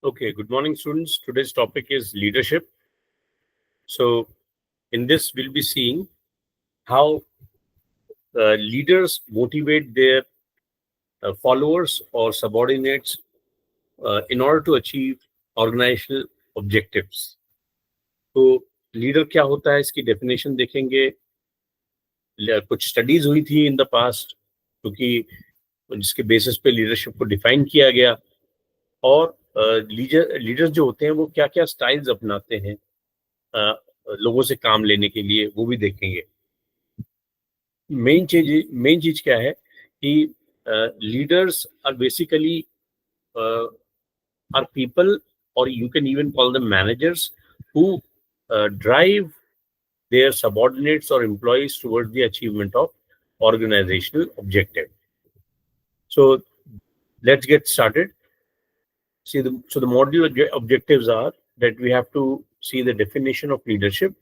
Okay, good morning, students. Today's topic is leadership. So, in this, we'll be seeing how leaders motivate their followers or subordinates in order to achieve organizational objectives. तो leader क्या होता है इसकी definition देखेंगे. कुछ studies हुई थी in the past क्योंकि जिसके बेसिस पे लीडरशिप को डिफाइन किया गया और लीडर्स जो होते हैं वो क्या क्या स्टाइल्स अपनाते हैं लोगों से काम लेने के लिए, वो भी देखेंगे. मेन चीज क्या है कि leaders are basically are people और you can even call them managers who drive their subordinates or employees towards the achievement of organizational objective. So let's get started. So the module objectives are that we have to see the definition of leadership.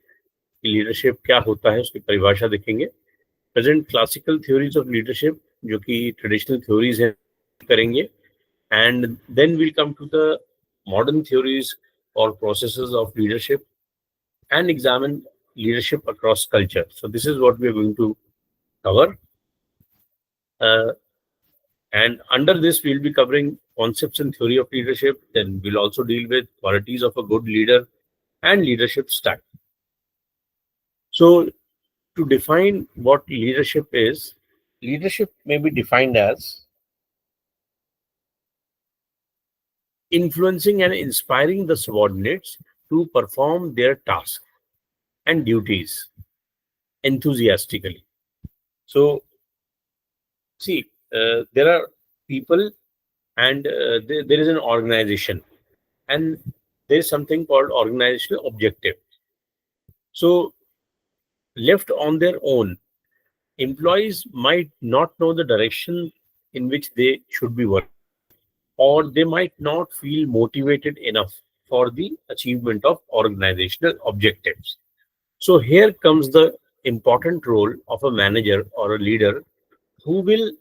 Leadership क्या होता है उसकी परिभाषा देखेंगे. Present classical theories of leadership जो कि traditional theories हैं करेंगे, and then we'll come to the modern theories or processes of leadership and examine leadership across culture. So this is what we are going to cover. And under this, we'll be covering concepts and theory of leadership. Then we'll also deal with qualities of a good leader and leadership style. So to define what leadership is, leadership may be defined as influencing and inspiring the subordinates to perform their tasks and duties enthusiastically. So, see, there are people and there is an organization and there is something called organizational objective. So, left on their own, employees might not know the direction in which they should be working, or they might not feel motivated enough for the achievement of organizational objectives. So here comes the important role of a manager or a leader who will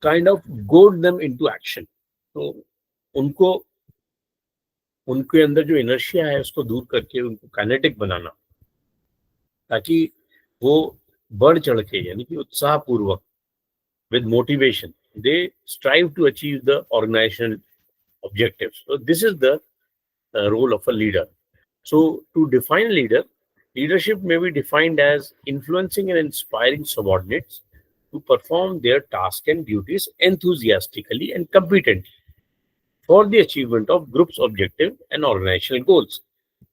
kind of goad them into action. तो उनको उनके अंदर जो inertia है उसको दूर करके उनको काइनेटिक बनाना, ताकि वो बढ़ चढ़ के यानी कि उत्साहपूर्वक with motivation they strive to achieve the organizational objectives. So this is the role of a leader. So to define leader, leadership may be defined as influencing and inspiring subordinates to perform their tasks and duties enthusiastically and competently for the achievement of group's objective and organizational goals.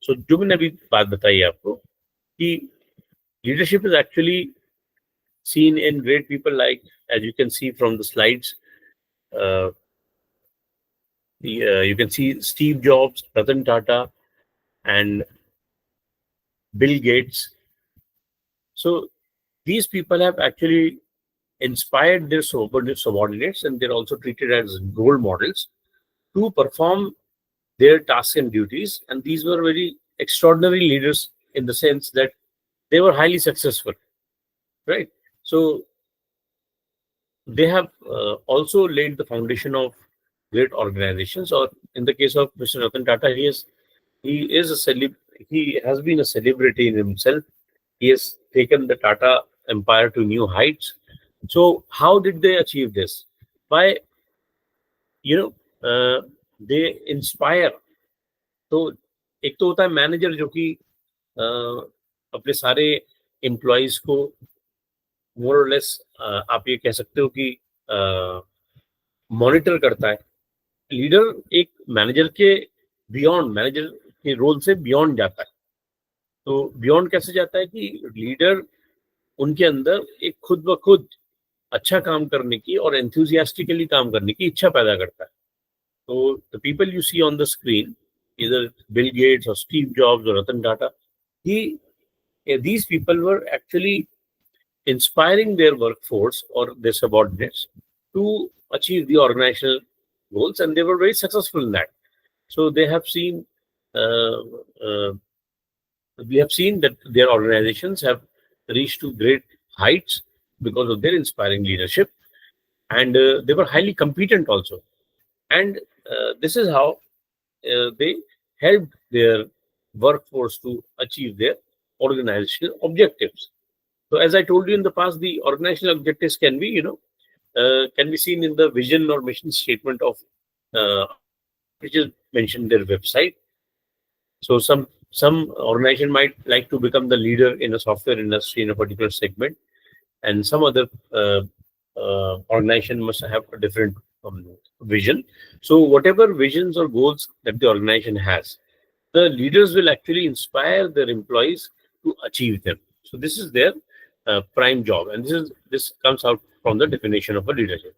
So जो मैंने अभी बात बताई आपको कि leadership is actually seen in great people like, as you can see from the slides, you can see Steve Jobs, Ratan Tata, and Bill Gates. So these people have actually inspired their subordinates, and they're also treated as role models to perform their tasks and duties. And these were very extraordinary leaders in the sense that they were highly successful, right? So they have also laid the foundation of great organizations. Or in the case of Mr. Ratan Tata, he has been a celebrity in himself. He has taken the Tata empire to new heights. So how did they achieve this? By they inspire. तो एक तो होता है manager जो कि अपने सारे employees को मोर और लेस आप ये कह सकते हो कि मॉनिटर करता है. लीडर एक मैनेजर के मैनेजर के रोल से बियॉन्ड जाता है. तो बियॉन्ड कैसे जाता है कि लीडर उनके अंदर एक खुद ब खुद अच्छा काम करने की और एंथुसियास्टिकली काम करने की इच्छा पैदा करता है. तो the people you see on the screen, either Bill Gates or Steve Jobs or Ratan Tata, these people were actually inspiring their workforce or their subordinates to achieve the organizational goals, and they were very successful in that. So they have seen, we have seen that their organizations have reached to great heights because of their inspiring leadership, and they were highly competent also. And this is how they helped their workforce to achieve their organizational objectives. So, as I told you in the past, the organizational objectives can be, can be seen in the vision or mission statement of which is mentioned in their website. So, some organization might like to become the leader in a software industry in a particular segment, and some other organization must have a different vision. So, whatever visions or goals that the organization has, the leaders will actually inspire their employees to achieve them. So, this is their prime job, and this comes out from the definition of a leadership.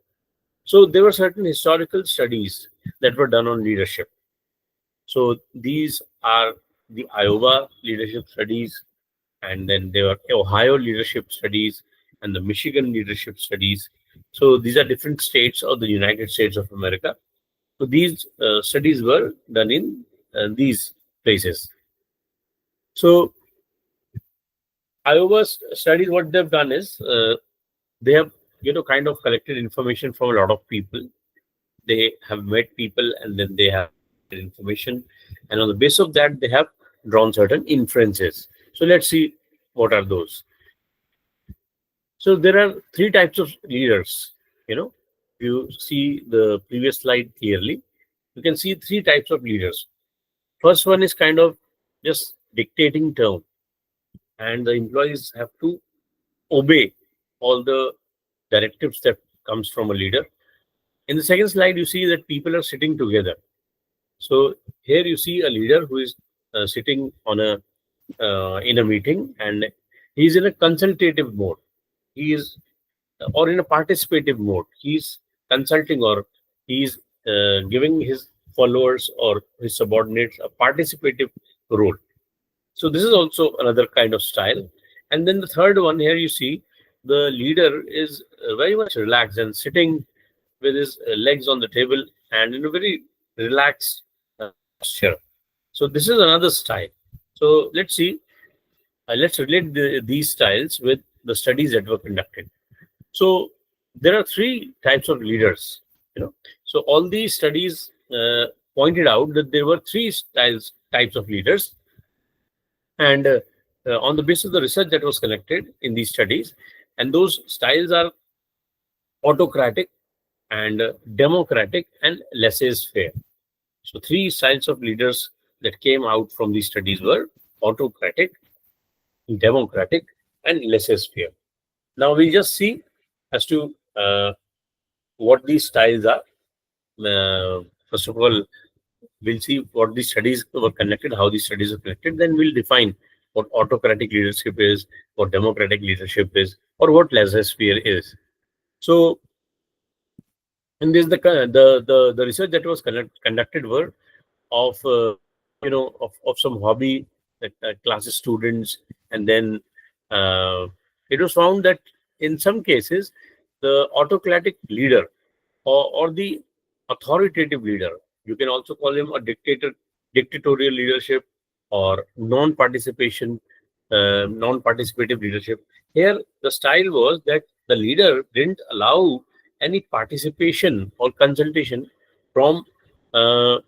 So, there were certain historical studies that were done on leadership. So, these are the Iowa leadership studies, and then there were Ohio leadership studies and the Michigan leadership studies. So these are different states of the United States of America. So these studies were done in these places. So Iowa's studies, what they've done is they have kind of collected information from a lot of people. They have met people, and then they have information, and on the basis of that, they have drawn certain inferences. So let's see what are those. So there are three types of leaders. You see the previous slide clearly. You can see three types of leaders. First one is kind of just dictating term, and the employees have to obey all the directives that comes from a leader. In the second slide, you see that people are sitting together. So here you see a leader who is sitting on a in a meeting, and he is in a consultative mode. He is or in a participative mode. He's consulting, or he's giving his followers or his subordinates a participative role. So this is also another kind of style. And then the third one, here you see the leader is very much relaxed and sitting with his legs on the table and in a very relaxed posture. So this is another style. So let's see. Let's relate these styles with the studies that were conducted. So there are three types of leaders. So all these studies pointed out that there were three types of leaders, and on the basis of the research that was collected in these studies, and those styles are autocratic and democratic and laissez-faire. So three styles of leaders that came out from these studies were autocratic, democratic, and laissez-faire. Now we'll just see as to what these styles are. First of all, we'll see what these studies were conducted, how these studies are conducted. Then we'll define what autocratic leadership is, what democratic leadership is, or what laissez-faire is. So, and this the research that was conducted were of of some hobby classes students, and then it was found that in some cases the autocratic leader or the authoritative leader, you can also call him a dictatorial leadership, or non-participative leadership. Here the style was that the leader didn't allow any participation or consultation from uh,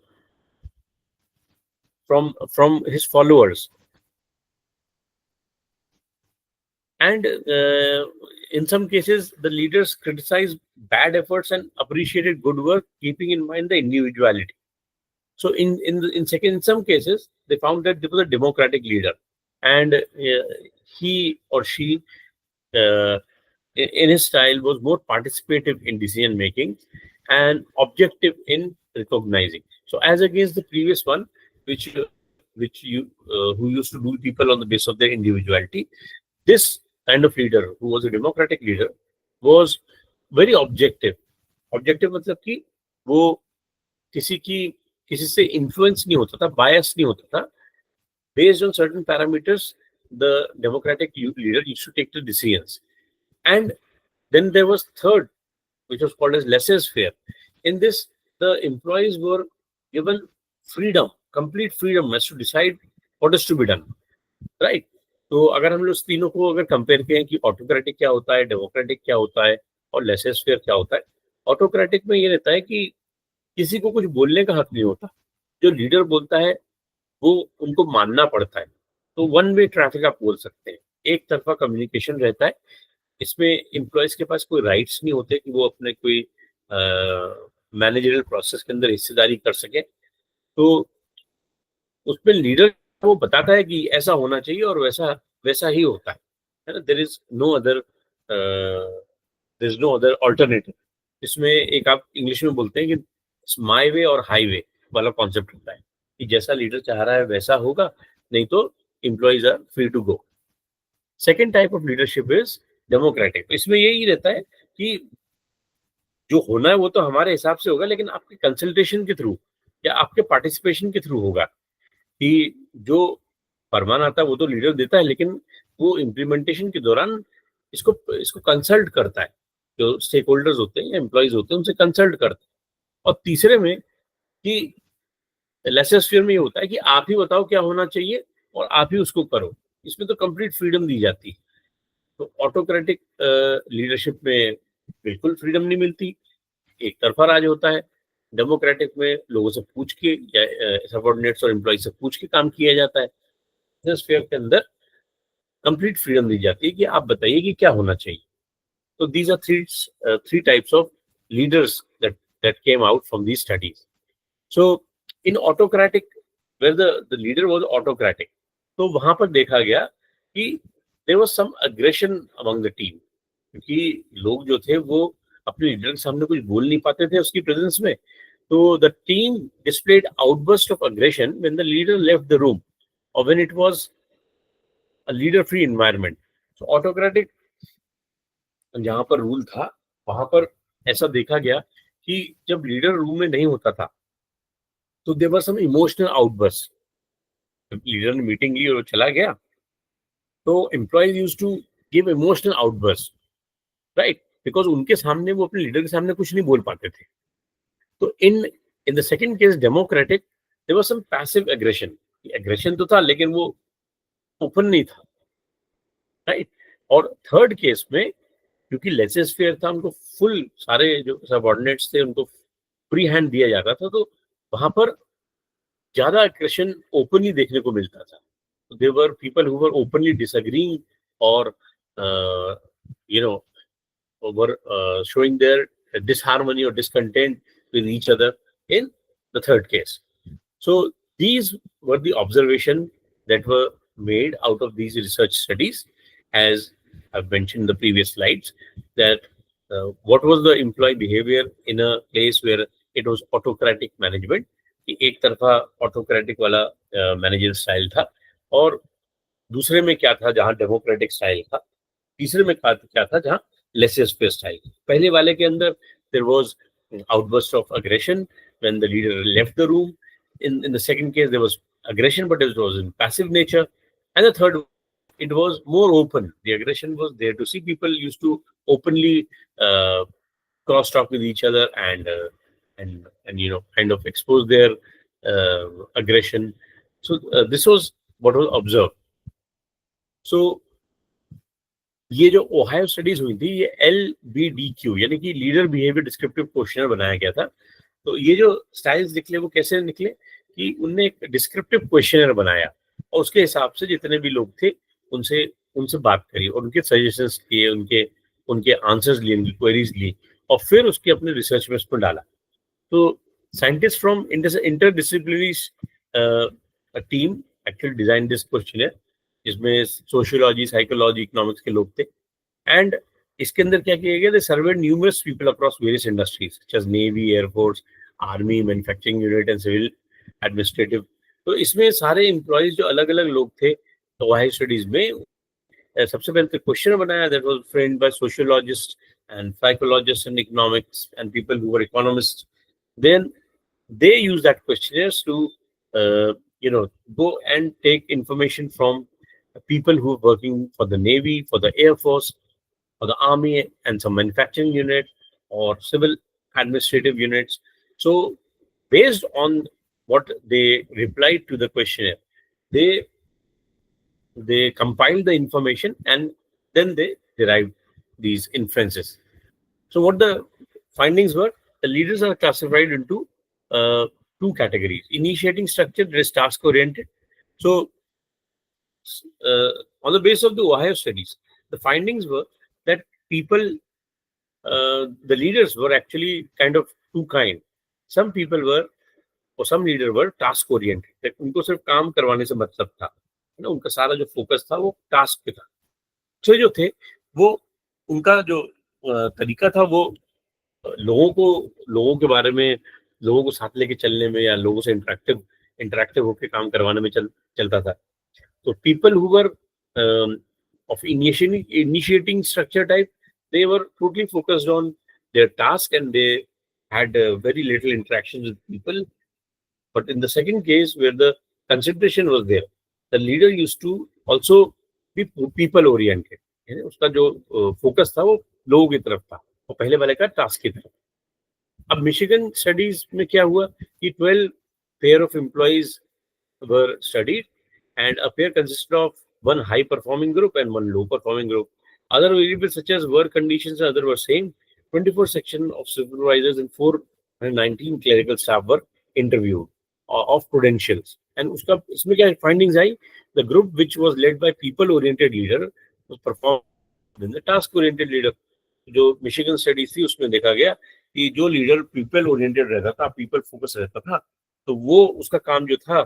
from his followers, and in some cases the leaders criticized bad efforts and appreciated good work, keeping in mind the individuality. So in some cases they found that there was a democratic leader, and he or she uh, in his style was more participative in decision making and objective in recognizing. So as against the previous one, which you who used to rule people on the basis of their individuality, this kind of leader who was a democratic leader was very objective. Objective मतलब कि वो किसी की किसी से influence नहीं होता था, बायस नहीं होता था. Based on certain parameters, the democratic leader used to take the decisions. And then there was third, which was called as laissez-faire. In this, the employees were given freedom, complete freedom as to decide what is to be done. Right? तो अगर हम लोग तीनों को अगर compare करें कि autocratic क्या होता है, डेमोक्रेटिक क्या होता है, और लेसेस फेयर क्या होता है. ऑटोक्रेटिक में ये रहता है कि किसी को कुछ बोलने का हक नहीं होता. जो लीडर बोलता है वो उनको मानना पड़ता है। तो वन वे ट्रैफिक आप बोल सकते हैं, एक तरफा कम्युनिकेशन रहता है। इसमें एम्प्लॉयज के पास कोई राइट्स नहीं होते कि वो अपने कोई मैनेजरियल प्रोसेस के अंदर हिस्सेदारी कर सके। तो उसमें लीडर वो बताता है कि ऐसा होना चाहिए और वैसा वैसा ही होता है ना। There is no other alternative. इसमें एक आप इंग्लिश में बोलते हैं कि माई वे और हाईवे वाला कॉन्सेप्ट होता है कि जैसा लीडर चाह रहा है वैसा होगा, नहीं तो employees are free to go. Second type of leadership is democratic. इसमें यही रहता है कि जो होना है वो तो हमारे हिसाब से होगा, लेकिन आपके कंसल्टेशन के थ्रू या आपके पार्टिसिपेशन के थ्रू होगा। कि जो फरमान आता है वो तो लीडर देता है, लेकिन वो इम्प्लीमेंटेशन के दौरान इसको इसको कंसल्ट करता है। जो स्टेक होल्डर्स होते हैं या एम्प्लॉयज होते हैं उनसे कंसल्ट करता है। और तीसरे में कि लेसर में ये होता है कि आप ही बताओ क्या होना चाहिए और आप ही उसको करो। इसमें तो कंप्लीट फ्रीडम दी जाती है। तो ऑटोक्रेटिक लीडरशिप में बिल्कुल फ्रीडम नहीं मिलती, एक तरफा राज होता है। डेमोक्रेटिक में लोगों से पूछ के या सबॉर्डिनेट्स और एम्प्लॉय से पूछ के काम किया जाता है। बिजनेस फेयर के अंदर कंप्लीट फ्रीडम दी जाती है कि आप बताइए कि क्या होना चाहिए। So these are three types of leaders that came out from these studies. So in autocratic, where the leader was autocratic, तो वहां पर देखा गया कि there was some aggression among the team, क्योंकि लोग जो थे वो अपने लीडर के सामने कुछ बोल नहीं पाते थे उसकी प्रेजेंस में। तो the team displayed outburst of aggression when the leader left the room or when it was a leader free environment. So autocratic जहां पर रूल था वहां पर ऐसा देखा गया कि जब लीडर रूम में नहीं होता था तो there were some emotional outburst. जब लीडर ने मीटिंग ली और वो चला गया तो employees use to give emotional outburst, right, because उनके सामने वो अपने लीडर के सामने कुछ नहीं बोल पाते थे। तो in in the second case democratic there was some passive aggression. Aggression तो था लेकिन वो ओपन नहीं था, राइट। और थर्ड केस में क्योंकि लेसेस फेयर था, उनको फुल सारे जो सबऑर्डिनेट्स थे उनको फ्री हैंड दिया जाता था, तो वहां पर ज्यादा एग्रेशन ओपनली देखने को मिलता था। There were people who were openly disagreeing और you know were showing their disharmony or discontent with each other in the third case. So these were the observations that were made out of these research studies, as I've mentioned in the previous slides, that what was the employee behavior in a place where it was autocratic management, कि एक तरफा autocratic वाला manager style था, और दूसरे में क्या था जहां डेमोक्रेटिक स्टाइल था, तीसरे में क्या था जहां लेसर स्पेस स्टाइल। पहले वाले के अंदर there was outburst of aggression when the leader left the room. In the second case there was aggression, but it was in passive nature. And the third, it was more open. The aggression was there to see. People used to openly cross talk with each other and kind of expose their aggression. So this was what was observed. So ये जो Ohio studies हुई थी ये LBDQ यानी कि leader behaviour descriptive questionnaire बनाया गया था। तो ये जो स्टाइल्स निकले वो कैसे निकले कि उनने एक डिस्क्रिप्टिव क्वेश्चनर बनाया और उसके हिसाब से जितने भी लोग थे उनसे उनसे बात करी और उनके सजेशंस किए, उनके उनके आंसर्स लिए, उनकी क्वेरीज ली और फिर उसके अपने रिसर्च में उसमें डाला। तो scientists from interdisciplinary team actually design this questionnaire, जिसमें सोशियोलॉजी, साइकोलॉजी, इकोनॉमिक्स के लोग थे। एंड इसके अंदर क्या किया गया, they served numerous people across various industries such as navy, air force, army, manufacturing unit and civil administrative. तो इसमें सारे एम्प्लॉयज जो अलग अलग लोग थे तो वाई स्टडीज में सबसे पहले तो क्वेश्चन बनाया that was framed by sociologists and psychologists and economics and people who were economists. Then they use that questionnaires to uh, go and take information from people who are working for the Navy, for the Air Force, for the Army, and some manufacturing unit or civil administrative units. So based on what they replied to the questionnaire, they compiled the information and then they derived these inferences. So what the findings were, the leaders are classified into two categories: initiating structure, that is task oriented. So, uh, on the basis of the Ohio studies, the findings were that people, the leaders were actually kind of two kind. Some people were, और some leader were task oriented. उनको सिर्फ काम करवाने से मतलब था, है ना, उनका सारा जो फोकस था वो टास्क पे था. तो जो थे वो, उनका जो तरीका था वो लोगों के बारे में, लोगों को साथ लेके चलने में या लोगों से इंटरेक्टिव होकर काम करवाने में चलता था. तो people who were of initiating structure type, they were totally focused on their task and they had very little interactions with people. But in the second case, where the concentration was there, the leader used to also be people oriented. उसका जो focus था वो लोगों की तरफ था और पहले वाले का टास्क की तरफ. अब मिशिगन स्टडीज में क्या हुआ कि 12 pair of employees were studied, and a pair consisted of one high performing group and one low performing group. Other variables such as work conditions and other were same. 24 section of supervisors and 419 clerical staff were interviewed of credentials. And उसका इसमें क्या findings I? The group which was led by people oriented leader was performed than the task oriented leader. जो Michigan studies थी उसमें देखा गया कि जो लीडर पीपल ओरिएंटेड रहता था, पीपल फोकस रहता था, तो वो उसका काम जो था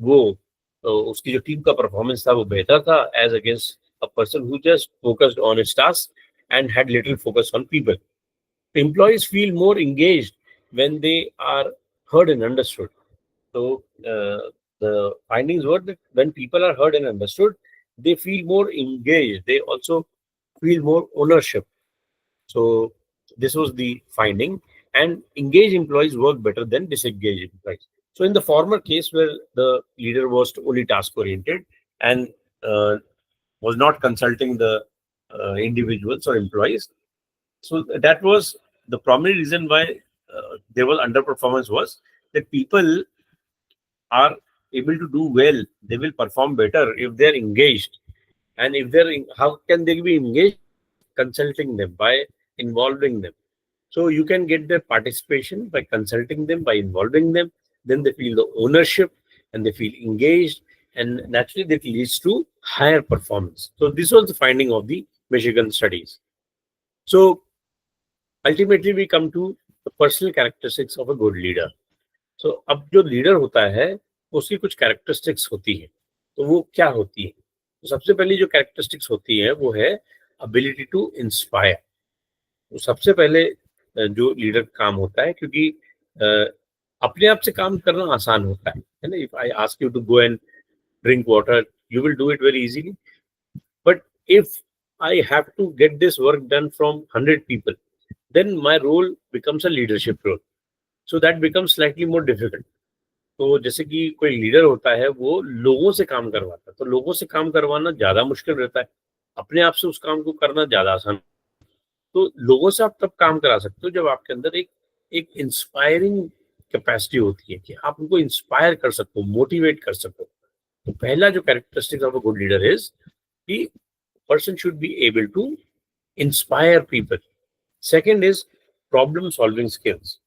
वो, उसकी जो टीम का परफॉर्मेंस था वो बेहतर था as against a person who just focused on his task and had little focus on people. Employees feel more engaged when they are heard and understood. So the findings were that when people are heard and understood, they feel more engaged. They also feel more ownership. So this was the finding. And engaged employees work better than disengaged employees. So in the former case where the leader was only task oriented and was not consulting the individuals or employees, so that was the primary reason why there was underperformance, was that people are able to do well. They will perform better if they're engaged. And if how can they be engaged? Consulting them, by involving them. So you can get their participation by consulting them, by involving them. Then they feel the ownership and they feel engaged, and naturally that leads to higher performance. So this was the finding of the Michigan studies. So ultimately we come to the personal characteristics of a good leader. So अब जो leader होता है उसकी कुछ characteristics होती है. तो वो क्या होती है? तो सबसे पहली जो कैरेक्टरिस्टिक्स होती है वो है अबिलिटी टू इंस्पायर. तो सबसे पहले जो लीडर काम होता है, क्योंकि अपने आप से काम करना आसान होता है ना. If I ask you to go and drink water, you will do it very easily. But if I have to get this work done from 100 people, then my role becomes a leadership role. So that becomes slightly more difficult. तो जैसे कि कोई leader होता है वो लोगों से काम करवाता है, तो लोगों से काम करवाना ज्यादा मुश्किल रहता है, अपने आप से उस काम को करना ज्यादा आसान. तो लोगों से आप तब काम करा सकते हो जब आपके अंदर एक एक इंस्पायरिंग कैपेसिटी होती है कि आप उनको इंस्पायर कर सको, मोटिवेट कर सको. तो पहला जो characteristic of a good leader is कि person should be able to inspire people. Second is problem solving skills.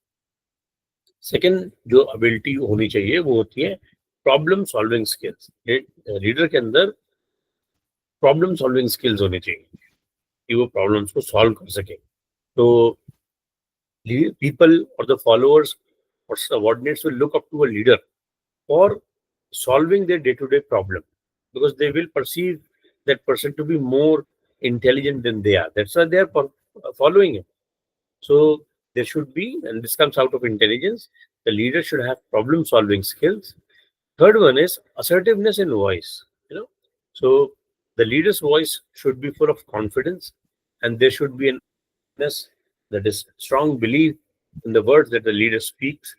Second जो एबिलिटी होनी चाहिए वो होती है प्रॉब्लम सॉल्विंग स्किल्स. लीडर के अंदर प्रॉब्लम सॉल्विंग स्किल्स होनी चाहिए कि वो प्रॉब्लम्स को सॉल्व कर सके. तो people or the followers or subordinates will look up to a leader for solving their day-to-day problem, because they will perceive that person to be more intelligent than they are. That's why they are following him. So there should be, and this comes out of intelligence, the leader should have problem-solving skills. Third one is assertiveness in voice. So the leader's voice should be full of confidence, and there should be an that is strong belief in the words that the leader speaks.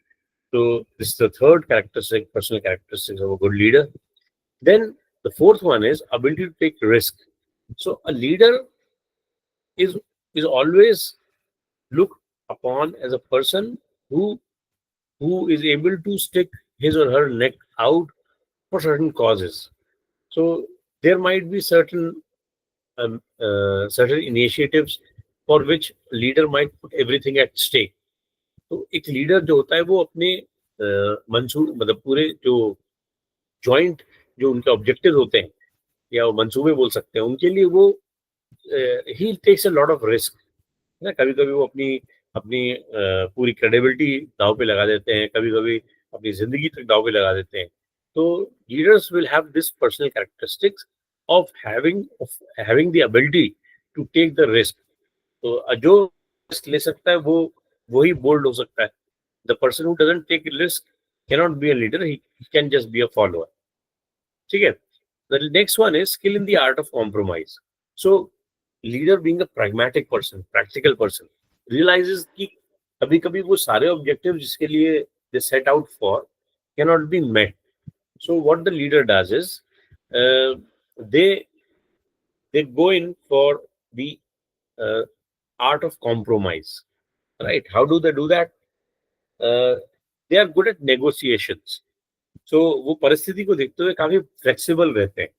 So this is the third characteristic, personal characteristics of a good leader. Then the fourth one is ability to take risk. So a leader is always looked upon as a person who is able to stick his or her neck out for certain causes. So there might be certain initiatives for which leader might put everything at stake. तो एक leader जो होता है वो अपने मतलब पूरे जो जॉइंट जो उनके ऑब्जेक्टिव होते हैं या वो मंसूबे बोल सकते हैं, उनके लिए वो ही takes a lot of risk, है ना। कभी कभी वो अपनी अपनी पूरी क्रेडिबिलिटी दाव पे लगा देते हैं, कभी कभी अपनी जिंदगी तक दाव पे लगा देते हैं। तो leaders will have this personal characteristics of having the ability to take the risk. तो जो रिस्क ले सकता है वो ही बोल्ड हो सकता है। The person who doesn't take risk cannot be a leader, he can just be a follower. ठीक है। The next one is skill in the art of compromise. So leader being a pragmatic person, practical person, realises कि कभी कभी वो सारे objective जिसके लिए they set out for cannot be met. So what the leader does is they they go in for the art of compromise, right? How do they do that? They are good at negotiations. So वो परिस्थिति को देखते हुए काफी flexible रहते हैं,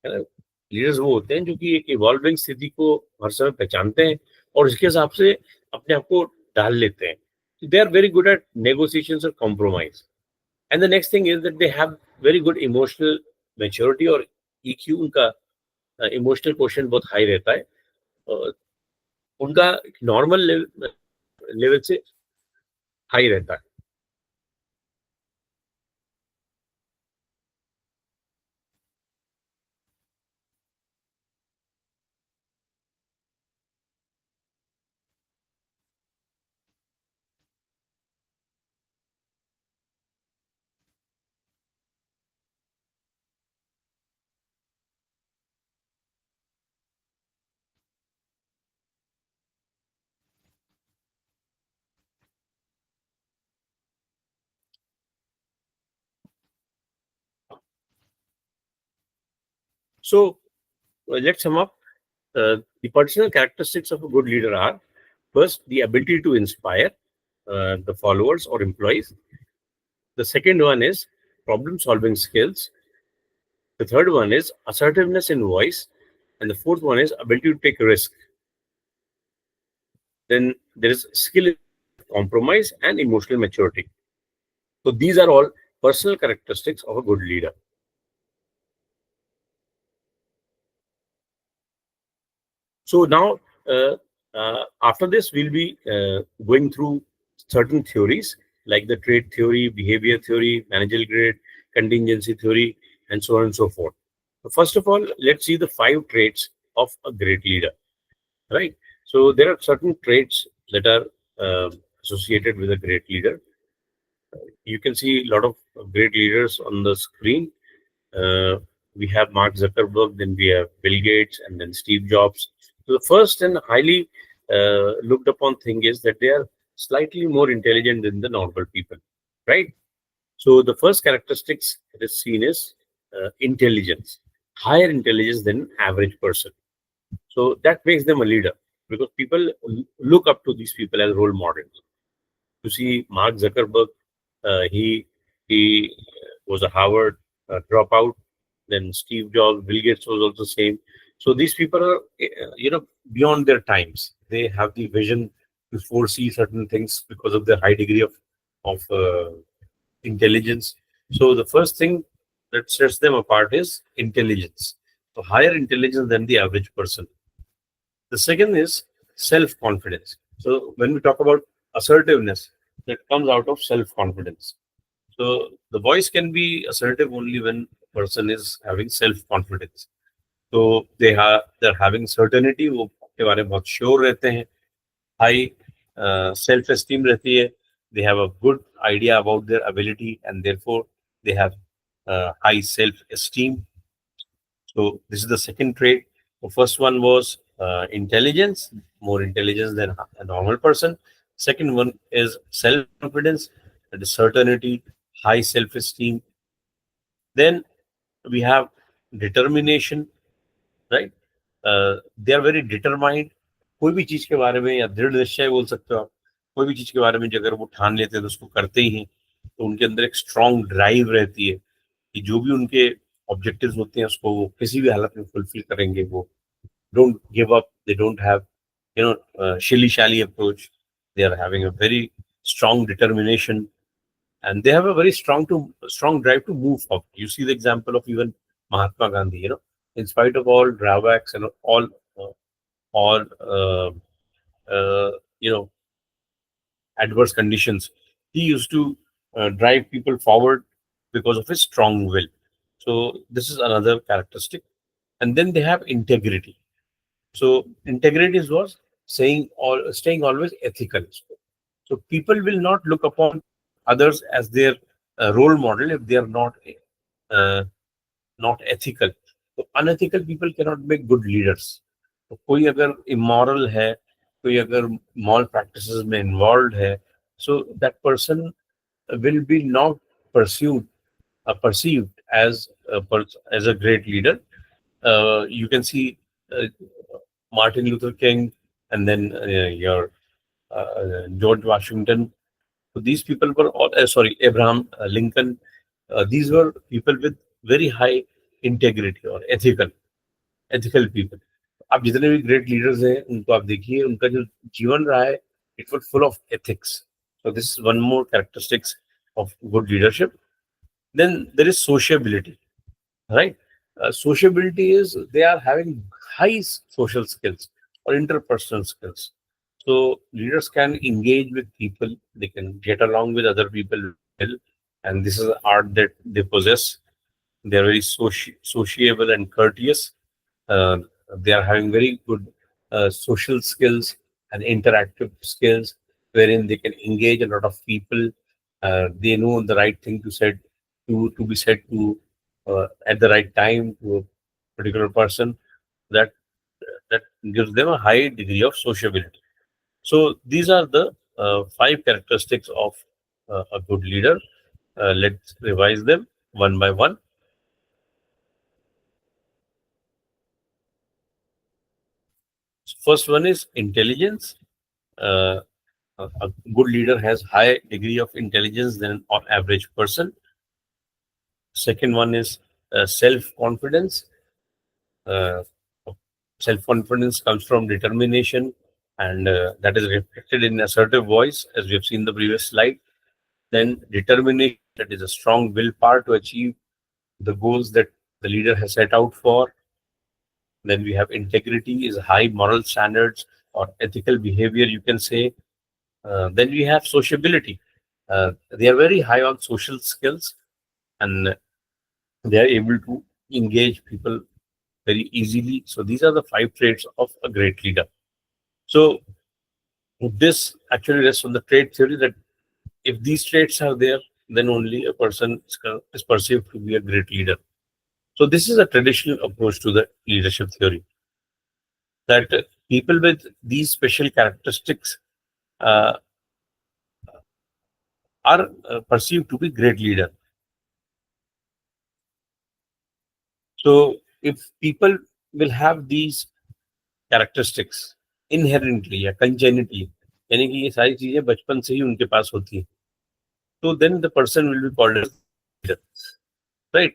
है ना। लीडर्स वो होते हैं जो कि एक इवॉल्विंग स्थिति को हर समय पहचानते हैं और उसके हिसाब से अपने आप को ढाल लेते हैं। They are very good at negotiations और compromise. And the next thing is that they have very good emotional maturity, और ईक्यू उनका इमोशनल क्वेश्चन बहुत हाई रहता है। अ, उनका नॉर्मल लेवल लेवल से हाई रहता है। So let's sum up. The personal characteristics of a good leader are: first, the ability to inspire the followers or employees. The second one is problem solving skills. The third one is assertiveness in voice. And the fourth one is ability to take risk. Then there is skill in compromise and emotional maturity. So these are all personal characteristics of a good leader. So now, after this, we'll be going through certain theories like the trait theory, behavior theory, managerial grade, contingency theory, and so on and so forth. So first of all, let's see the 5 traits of a great leader. Right. So there are certain traits that are associated with a great leader. You can see a lot of great leaders on the screen. Uh, we have Mark Zuckerberg, then we have Bill Gates, and then Steve Jobs. So the first and highly looked upon thing is that they are slightly more intelligent than the normal people, right? So the first characteristics that is seen is intelligence, higher intelligence than average person. So that makes them a leader because people look up to these people as role models. You see, Mark Zuckerberg, he was a Harvard dropout. Then Steve Jobs, Bill Gates was also same. So these people are, beyond their times. They have the vision to foresee certain things because of their high degree of intelligence. So the first thing that sets them apart is intelligence. So higher intelligence than the average person. The second is self confidence. So when we talk about assertiveness, that comes out of self confidence. So the voice can be assertive only when a person is having self confidence. तो they're having certainty, वो अपने बारे में बहुत sure रहते हैं, high self esteem रहती है, they have a good idea about their ability and therefore they have high self esteem. So this is the second trait. The first one was intelligence, more intelligence than a normal person. Second one is self confidence, that is certainty, high self esteem. Then we have determination, right? They are very determined. कोई भी चीज के बारे में, या दृढ़ निश्चय बोल सकते हो आप, कोई भी चीज के बारे में जो अगर वो ठान लेते हैं तो उसको करते ही हैं। तो उनके अंदर एक स्ट्रांग ड्राइव रहती है कि जो भी उनके ऑब्जेक्टिव्स होते हैं उसको वो किसी भी हालत में फुलफिल करेंगे। वो don't give up. They don't have, shilly shally approach. They are having a very strong determination. and they have a very strong drive to move forward. You see the example of even Mahatma Gandhi. In spite of all drawbacks and uh, all uh, you know adverse conditions, he used to drive people forward because of his strong will. So this is another characteristic. And then they have integrity. So integrity is was staying always ethical. So people will not look upon others as their role model if they are uh, not ethical. तो unethical people cannot make good leaders. तो कोई अगर immoral है, कोई अगर moral practices में involved है, so that person will be not pursued perceived as a great leader. You can see uh, Martin Luther King, and then your George Washington. So these people were all, sorry, Abraham Lincoln. These were people with very high integrity or ethical people. आप जितने भी great leaders हैं उनको आप देखिए, उनका जो जीवन रहा है it was full of ethics. So this is one more characteristics of good leadership. Then there is sociability, right? Sociability is they are having high social skills or interpersonal skills. So leaders can engage with people, they can get along with other people well, and this is the art that they possess. They are very sociable and courteous. Uh, they are having very good social skills and interactive skills, wherein they can engage a lot of people. They know the right thing to be said to at the right time to a particular person. That that gives them a high degree of sociability. So these are the five characteristics of a good leader. Let's revise them one by one. First one is intelligence. Uh, a good leader has high degree of intelligence than an average person. Second one is self-confidence. Uh, Self-confidence comes from determination, and that is reflected in assertive voice, as we have seen in the previous slide. Then determination, that is a strong willpower to achieve the goals that the leader has set out for. Then we have integrity, is high moral standards or ethical behavior, you can say. Then we have sociability. They are very high on social skills, and they are able to engage people very easily. So these are the five traits of a great leader. So this actually rests on the trait theory that if these traits are there, then only a person is perceived to be a great leader. So this is a traditional approach to the leadership theory, that people with these special characteristics uh, are perceived to be great leader. So if people will have these characteristics inherently या congenitally, यानी कि ये सारी चीजें बचपन से ही उनके पास होती है, तो then the person will be called as leader, right?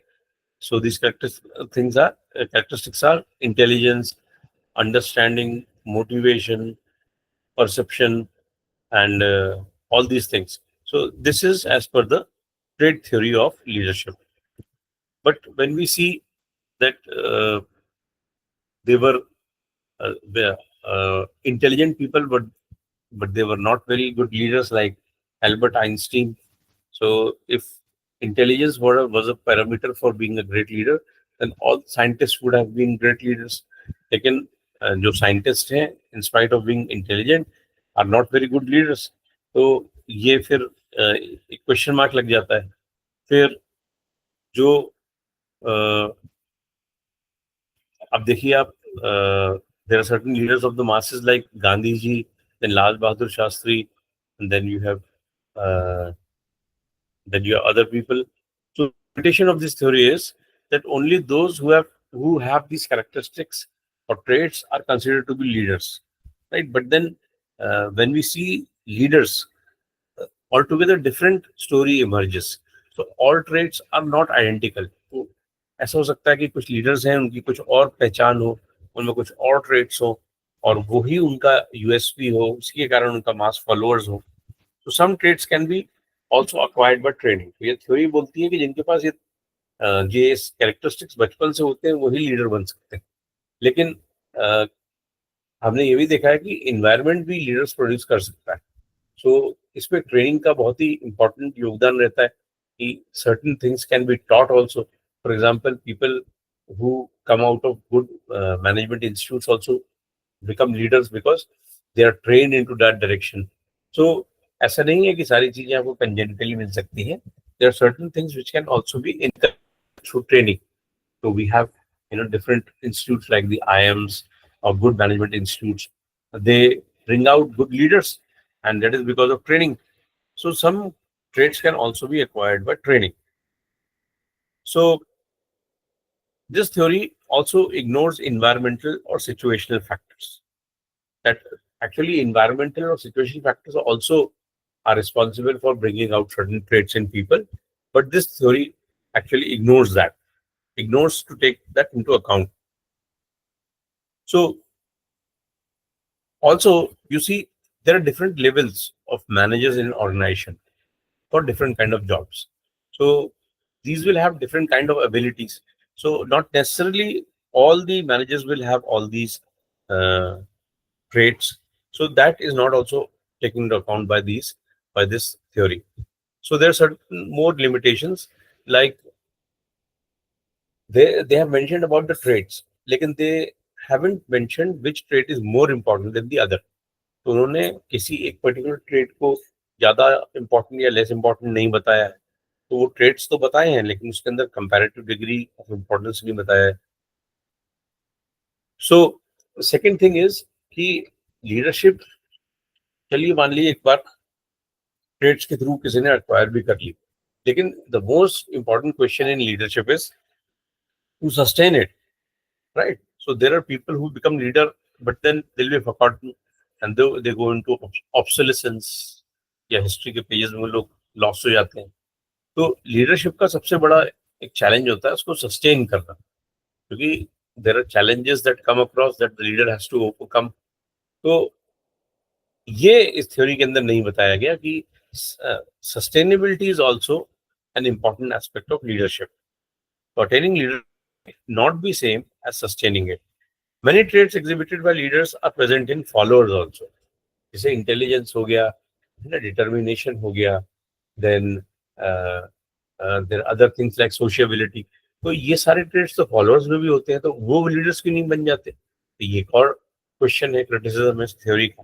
So these characteristics are intelligence, understanding, motivation, perception, and all these things. So this is as per the trait theory of leadership. But when we see that they were intelligent people, but they were not very good leaders, like Albert Einstein. So if intelligence was a parameter for being a great leader, then all scientists would have been great leaders. लेकिन जो scientists हैं, in spite of being intelligent, are not very good leaders. तो ये फिर एक question mark लग जाता है. फिर जो अब देखिए आप, there are certain leaders of the masses like Gandhi ji, then Lal Bahadur Shastri, and then you have other people. So the limitation of this theory is that only those who have these characteristics or traits are considered to be leaders, right? But then when we see leaders, altogether different story emerges. So all traits are not identical. तो ऐसा हो सकता है कि कुछ leaders हैं, उनकी कुछ और पहचान हो, उनमें कुछ और ट्रेट्स हो, और वही उनका यूएसपी हो, उसके कारण उनका मास फॉलोअर्स हो. So some traits can be also acquired by training. तो ये थ्योरी बोलती है कि जिनके पास ये कैरेक्टरिस्टिक्स बचपन से होते हैं वही लीडर बन सकते हैं. लेकिन हमने ये भी देखा है कि इन्वायरमेंट भी लीडर्स प्रोड्यूस कर सकता है. सो इसमें ट्रेनिंग का बहुत ही इंपॉर्टेंट योगदान रहता है कि certain things can be taught also. For example, people who come out of good management institutes also become leaders because they are trained into that direction. So ऐसा नहीं है कि सारी चीजें आपको कंजेनिटली मिल सकती हैं. There are certain things which can also be encouraged through training. So we have, different institutes like the IMs or good management institutes. They bring out good leaders, and that is because of training. So some traits can also be acquired by training. So this theory also ignores environmental or situational factors. That actually environmental or situational factors also are responsible for bringing out certain traits in people, but this theory actually ignores to take that into account. So also, you see, there are different levels of managers in an organization for different kind of jobs. So these will have different kind of abilities. So not necessarily all the managers will have all these uh, traits. So that is not also taken into account by this theory. So there are certain more limitations, like they have mentioned about the traits, like they haven't mentioned which trait is more important than the other. तो उन्होंने किसी एक particular trade को ज्यादा important या less important नहीं बताया है. तो वो ट्रेड्स तो बताए हैं लेकिन उसके अंदर कंपैरेटिव डिग्री ऑफ इम्पोर्टेंस नहीं बताया है. सो सेकंड थिंग इज कि लीडरशिप, चलिए मान लीजिए एक बार ट्रेड्स के थ्रू किसी ने अक्वायर भी कर ली, लेकिन the most important question in leadership is to sustain it, right? So there are people who become leader, but then they'll be forgotten and they go into obsolescence, या history के pages में वो लोग loss हो जाते हैं. तो leadership का सबसे बड़ा एक चैलेंज होता है उसको सस्टेन करना, क्योंकि there are challenges that come across that the leader has to overcome. तो ये इस थ्योरी के अंदर नहीं बताया गया कि sustainability is also an important aspect of leadership. So attaining leadership not be same as sustaining it. Many traits exhibited by leaders are present in followers also. जैसे इंटेलिजेंस हो गया, डिटर्मिनेशन हो गया, then there other things like sociability. तो ये सारे traits तो followers में भी होते हैं, तो वो लीडर्स क्यों नहीं बन जाते? तो ये एक और क्वेश्चन है क्रिटिसिज्म इस थ्योरी का.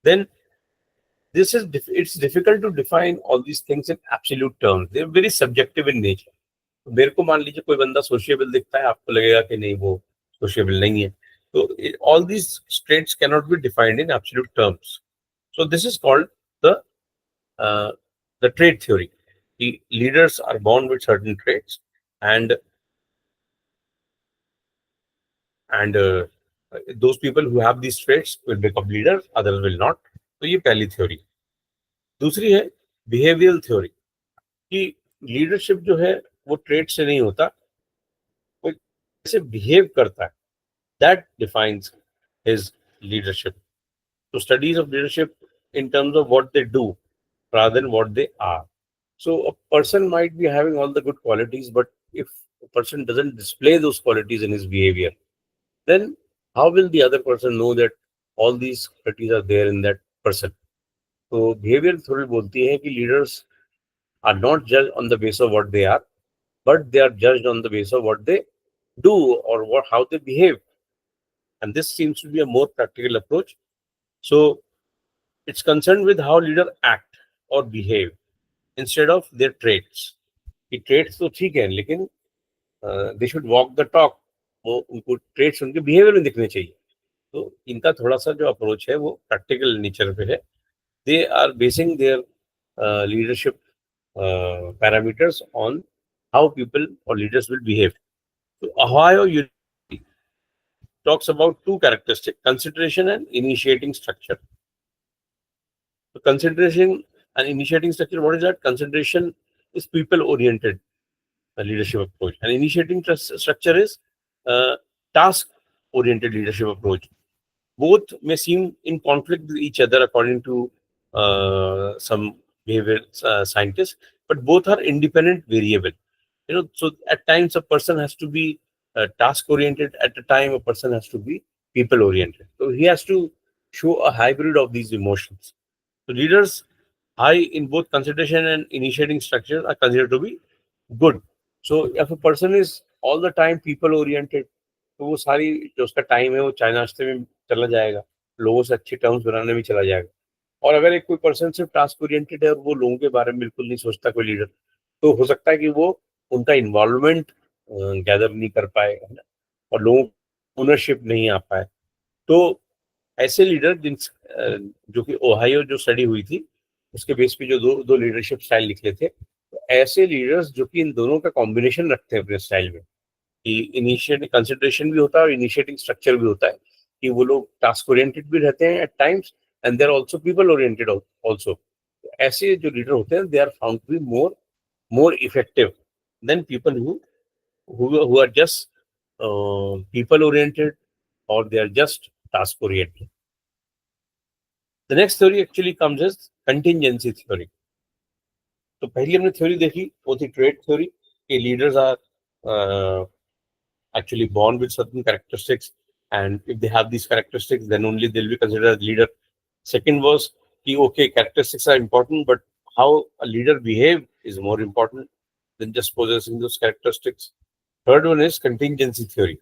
Then this is it's difficult to define all these things in absolute terms. They are very subjective in nature. मेरे को मान लीजिए कोई बंदा सोशिएबल दिखता है, आपको लगेगा कि नहीं वो सोशिएबल नहीं है. तो all these traits can not be defined in absolute terms. So this is called the trait theory. Leaders are born with certain traits and those people who have these traits will become leaders, others will not. तो ये पहली theory. दूसरी है behavioural theory, कि leadership जो है वो trait से नहीं होता, वो कैसे बिहेव करता है, that defines his leadership. So studies of leadership in terms of what they do rather than what they are. So a person might be having all the good qualities, but if a person doesn't display those qualities in his behavior, then how will the other person know that all these qualities are there in that person? So behavior theory बोलती है कि leaders are not judged on the basis of what they are, but they are judged on the basis of what they do or how they behave. And this seems to be a more practical approach. So it's concerned with how leaders act or behave instead of their traits. कि traits तो ठीक है, लेकिन they should walk the talk. वो उनको traits उनके behavior में दिखने चाहिए. तो इनका थोड़ा सा जो अप्रोच है वो प्रैक्टिकल नेचर पे है. They are basing their leadership parameters on how people or leaders will behave. So Ohio University talks about two characteristics: consideration and initiating structure. So consideration and initiating structure, what is that? Consideration is people-oriented leadership approach, and initiating structure is task-oriented leadership approach. Both may seem in conflict with each other according to some behavior scientists, but both are independent variable. So at times a person has to be task oriented, at a time a person has to be people oriented. So he has to show a hybrid of these emotions. So leaders high in both consideration and initiating structure are considered to be good. So if a person is all the time people oriented, तो वो सारी जो उसका time है वो चाय नाश्ते में चला जाएगा, लोगों से अच्छे टर्म्स बनाने में चला जाएगा। और अगर एक कोई पर्सन सिर्फ टास्क ओरिएंटेड है और वो लोगों के बारे में बिल्कुल नहीं सोचता कोई लीडर, तो हो सकता है कि वो उनका इन्वॉल्वमेंट गैदर नहीं कर पाए, है ना, और लोगों ओनरशिप नहीं आ पाए। तो ऐसे लीडर जो कि ओहायो जो स्टडी हुई थी उसके बेस पे जो दो दो लीडरशिप स्टाइल निकले थे, तो ऐसे लीडर्स जो कि इन दोनों का कॉम्बिनेशन रखते हैं अपने स्टाइल में, कि इनिशिएटिंग कंसिडरेशन भी होता है और इनिशिएटिंग स्ट्रक्चर भी होता है, कि वो लोग टास्क ओरिएंटेड भी रहते हैं at times and they are also people oriented also. ऐसे जो लीडर होते हैं they are found to be more effective than people who are just people oriented or they are just task oriented. The next theory actually comes as contingency theory. तो पहली हमने theory देखी वो थी ट्रेट थ्योरी, कि leaders are actually born with certain characteristics, and if they have these characteristics then only they'll be considered as leader. Second was कि okay, characteristics are important but how a leader behave is more important than just possessing those characteristics. Third one is contingency theory,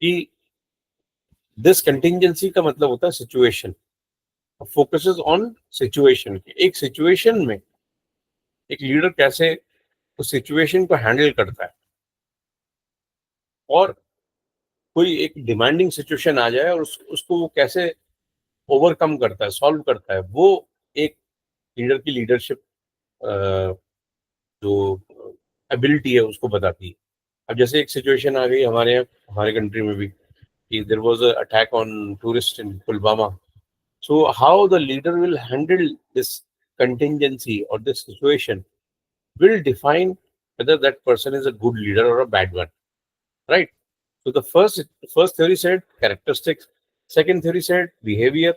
कि this contingency का मतलब होता है situation, focuses on situation. एक situation में एक leader कैसे उस सिचुएशन को हैंडल करता है, और कोई एक डिमांडिंग सिचुएशन आ जाए और उसको वो कैसे ओवरकम करता है, सॉल्व करता है, वो एक लीडर की लीडरशिप जो एबिलिटी है उसको बताती है। अब जैसे एक सिचुएशन आ गई हमारे कंट्री में भी, कि there was a attack on tourist in Pulwama. So how the leader will handle this contingency or this situation will define whether that person is a good leader or a bad one, right? So the first theory said characteristics, second theory said behavior,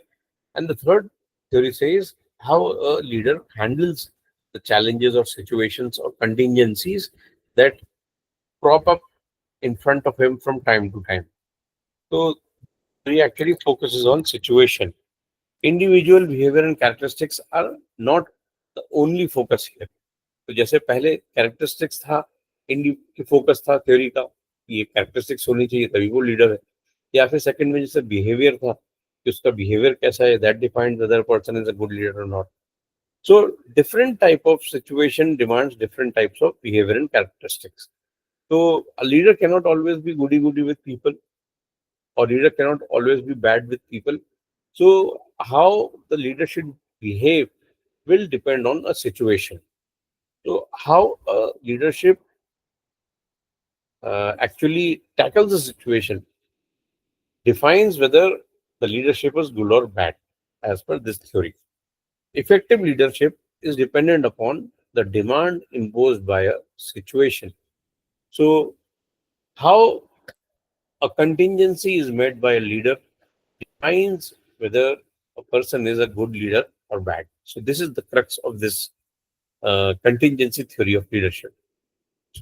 and the third theory says how a leader handles the challenges or situations or contingencies that crop up in front of him from time to time. So theory actually focuses on situation. Individual behaviour and characteristics are not the only focus here. तो जैसे पहले characteristics था, focus था theory का, ये characteristics होनी चाहिए तभी वो लीडर है, या फिर सेकंड में जैसे बिहेवियर था कि उसका बिहेवियर कैसा है, that defines whether person is a good leader और not. So different type of situation demands different types of behaviour and characteristics. तो a leader cannot always be goody goody with people, or leader cannot always be bad with people. So how the leader should behave will depend on a situation. So how a leadership actually tackles the situation defines whether the leadership is good or bad, as per this theory. Effective leadership is dependent upon the demand imposed by a situation. So how a contingency is met by a leader defines whether a person is a good leader or bad. So this is the crux of this contingency theory of leadership.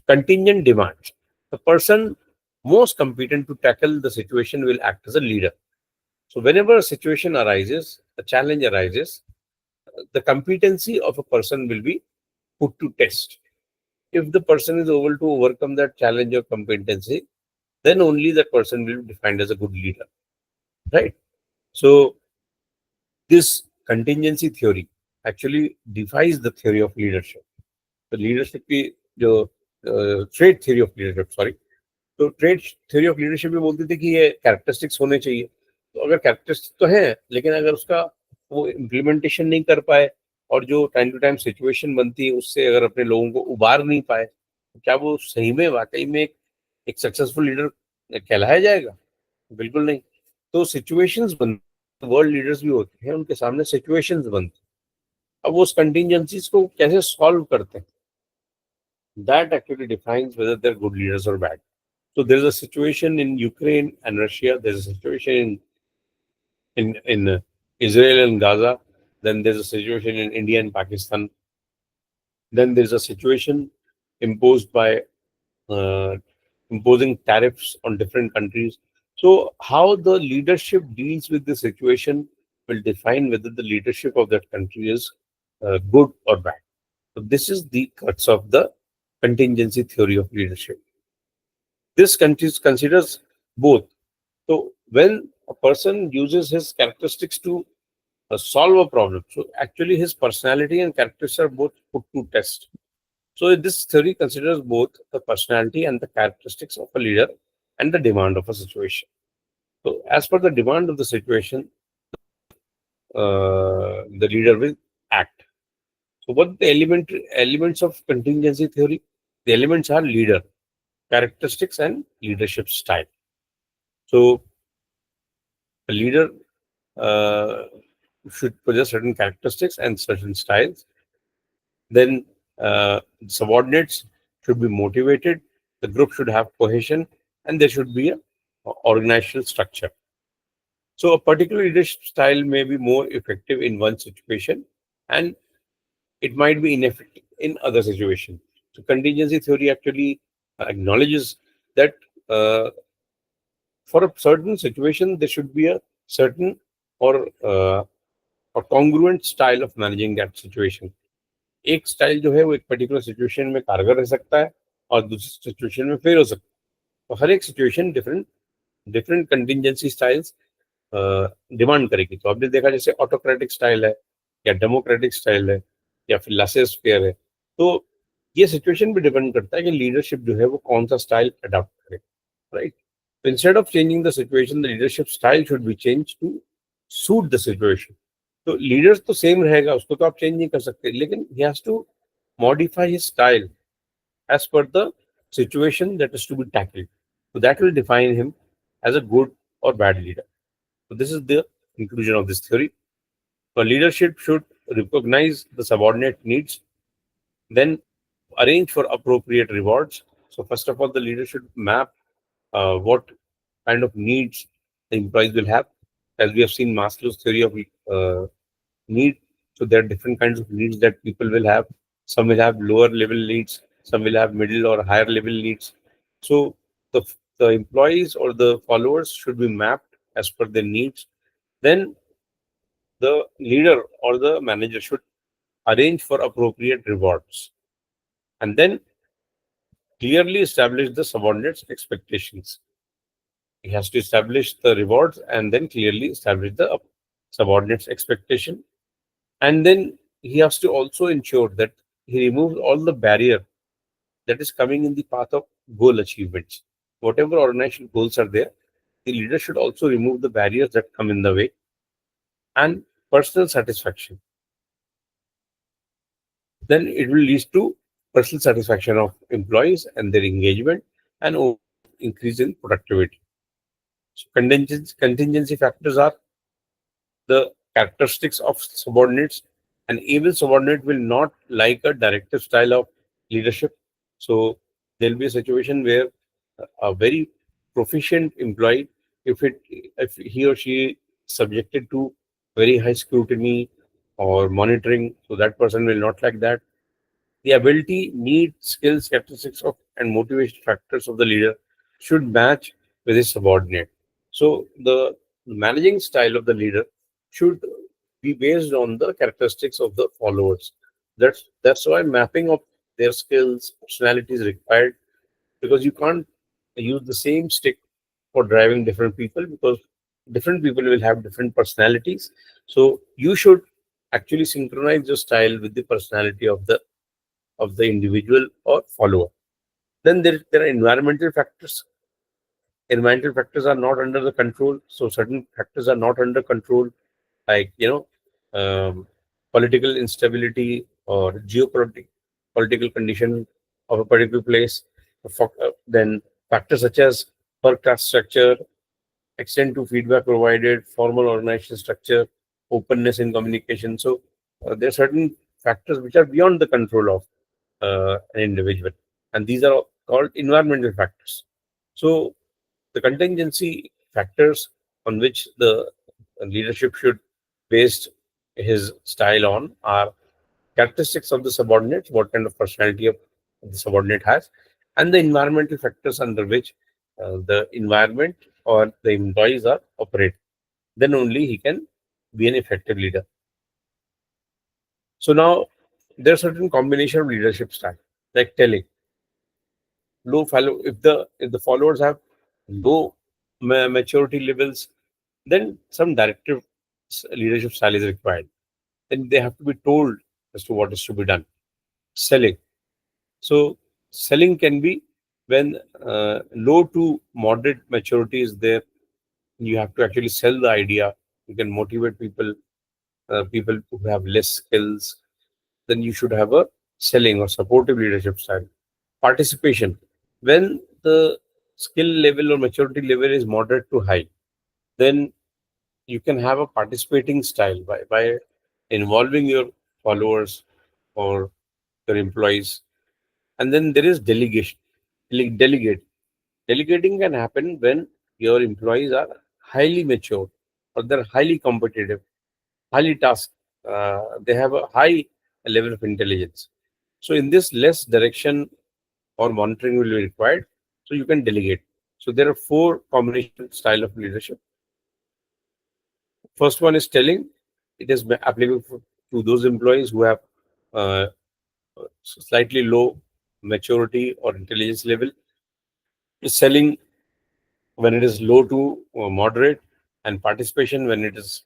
Contingent demands. The person most competent to tackle the situation will act as a leader. So whenever a situation arises, a challenge arises, the competency of a person will be put to test. If the person is able to overcome that challenge or competency, then only that person will be defined as a good leader, right? So this contingency theory actually defies the theory of leadership. तो leadership की जो trade theory of leadership, sorry, तो trade theory of leadership भी बोलती थी कि ये characteristics होने चाहिए। तो अगर कैरेक्टरिस्टिक्स तो है, लेकिन अगर उसका वो इम्प्लीमेंटेशन नहीं कर पाए और जो टाइम टू टाइम सिचुएशन बनती है उससे अगर अपने लोगों को उबार नहीं पाए, तो क्या वो सही में वाकई में एक सक्सेसफुल लीडर कहलाया जाएगा? बिल्कुल नहीं। तो सिचुएशंस बन, वर्ल्ड लीडर्स भी होते हैं, उनके सामने सिचुएशंस बनती हैं। अब वो उस कंटिजेंसीज को कैसे सॉल्व करते हैं, that actually defines whether they're good leaders or bad. So there's a situation in Ukraine and Russia. There's a situation in Israel and Gaza. Then there's a situation in India and Pakistan. Then there's a situation imposed by uh, imposing tariffs on different countries. So, how the leadership deals with the situation will define whether the leadership of that country is good or bad. So, this is the crux of the contingency theory of leadership. This considers both. So, when a person uses his characteristics to solve a problem, so actually his personality and characteristics are both put to test. So this theory considers both the personality and the characteristics of a leader and the demand of a situation. So as per the demand of the situation, the leader will act. So what the elements of contingency theory? The elements are leader, characteristics, and leadership style. So a leader uh, should possess certain characteristics and certain styles. Then subordinates should be motivated. The group should have cohesion, and there should be a organizational structure. So a particular leadership style may be more effective in one situation, and it might be ineffective in other situations. So contingency theory actually acknowledges that for a certain situation there should be a certain or or congruent style of managing that situation. एक style जो है वो एक particular situation में कारगर रह सकता है और दूसरी सिचुएशन में फेल हो सकता है। तो हर एक situation different different contingency styles demand करेगी। तो आपने देखा जैसे ऑटोक्रेटिक स्टाइल है या डेमोक्रेटिक स्टाइल है या फिर लासेस फेयर है। तो ये सिचुएशन भी डिपेंड करता है कि लीडरशिप जो है वो कौन सा स्टाइल अडॉप्ट करे, राइट? तो instead of changing the situation the leadership style should be change to suit the situation. तो लीडर्स तो सेम रहेगा, उसको तो आप चेंज नहीं कर सकते, लेकिन he has to modify his style as per the situation that is to be tackled. So that will define him as a good or bad leader. So this is the conclusion of this theory. So leadership should recognize the subordinate needs, then arrange for appropriate rewards. So first of all, the leader should map what kind of needs the employees will have. As we have seen Maslow's theory of need, so there are different kinds of needs that people will have. Some will have lower level needs, some will have middle or higher level needs. So the the employees or the followers should be mapped as per their needs. Then the leader or the manager should arrange for appropriate rewards and then clearly establish the subordinates' expectations. He has to establish the rewards and then clearly establish the subordinates' expectation. And then he has to also ensure that he removes all the barrier that is coming in the path of goal achievements. Whatever organizational goals are there, the leader should also remove the barriers that come in the way and personal satisfaction. Then it will lead to personal satisfaction of employees and their engagement and increase in productivity. So contingency factors are the characteristics of subordinates. An able subordinate will not like a directive style of leadership. So there'll be a situation where a very proficient employee, if he or she is subjected to very high scrutiny or monitoring, so that person will not like that. The ability, need, skills, characteristics of and motivation factors of the leader should match with his subordinate. So the managing style of the leader should be based on the characteristics of the followers. That's why mapping of their skills, personality is required, because you can't use the same stick for driving different people, because different people will have different personalities. So you should actually synchronize your style with the personality of the individual or follower. Then there are environmental factors. Environmental factors are not under the control. So certain factors are not under control, like political instability or political condition of a particular place. Then factors such as work task structure, extent to feedback provided, formal organization structure, openness in communication. So there are certain factors which are beyond the control of an individual, and these are called environmental factors. So the contingency factors on which the leadership should base his style on are characteristics of the subordinates, what kind of personality of the subordinate has, and the environmental factors under which the environment or the employees are operate. Then only he can be an effective leader. So now there are certain combination of leadership style, like telling low follow. If the followers have low maturity levels, then some directive leadership style is required. Then they have to be told as to what is to be done. Selling. So selling can be when low to moderate maturity is there. You have to actually sell the idea. You can motivate people, people who have less skills. Then you should have a selling or supportive leadership style. Participation. When the skill level or maturity level is moderate to high, then you can have a participating style by involving your followers or your employees. And then there is delegation. Delegate. Delegating can happen when your employees are highly mature or they're highly competitive, highly tasked. They have a high level of intelligence. So in this, less direction or monitoring will be required. So you can delegate. So there are four combination style of leadership. First one is telling. It is applicable to those employees who have uh, slightly low maturity or intelligence level. Selling when it is low to moderate, and participation when it is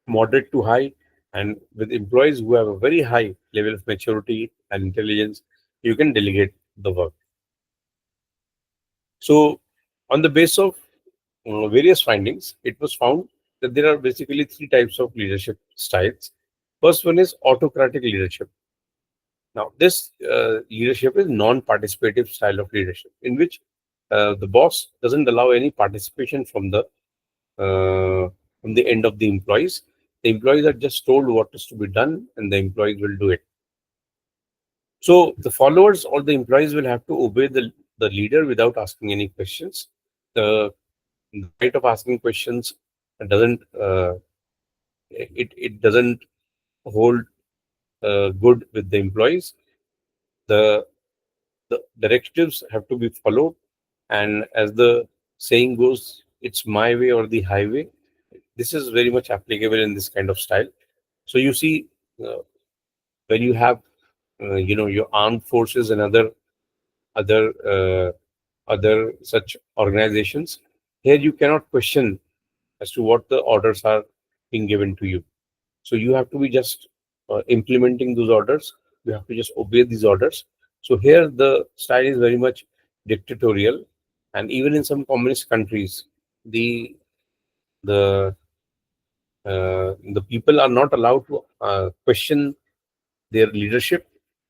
moderate to high. And with employees who have a very high level of maturity and intelligence, you can delegate the work. So, on the basis of various findings, it was found that there are basically three types of leadership styles. First one is autocratic leadership. Now, this leadership is non-participative style of leadership, in which the boss doesn't allow any participation from the end of the employees. The employees are just told what is to be done, and the employees will do it. So the followers or the employees will have to obey the leader without asking any questions. The right of asking questions doesn't it doesn't hold good with the employees. The the directives have to be followed, and as the saying goes, it's my way or the highway. This is very much applicable in this kind of style. So you see, uh, when you have your armed forces and other other such organizations, here you cannot question as to what the orders are being given to you. So you have to be just implementing those orders. You have to just obey these orders. So here the style is very much dictatorial, and even in some communist countries, the the the people are not allowed to question their leadership.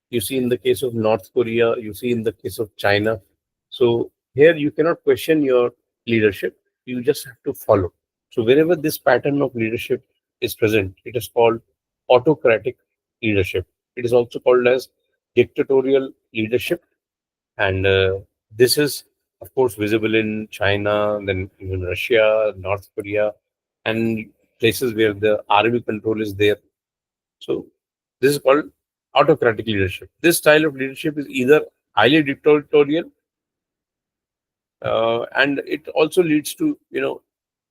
You see in the case of North Korea, you see in the case of China. So here you cannot question your leadership. You just have to follow. So wherever this pattern of leadership is present, it is called autocratic leadership. It is also called as dictatorial leadership, and this is of course visible in China, then even Russia, North Korea, and places where the army control is there. So this is called autocratic leadership. This style of leadership is either highly dictatorial, and it also leads to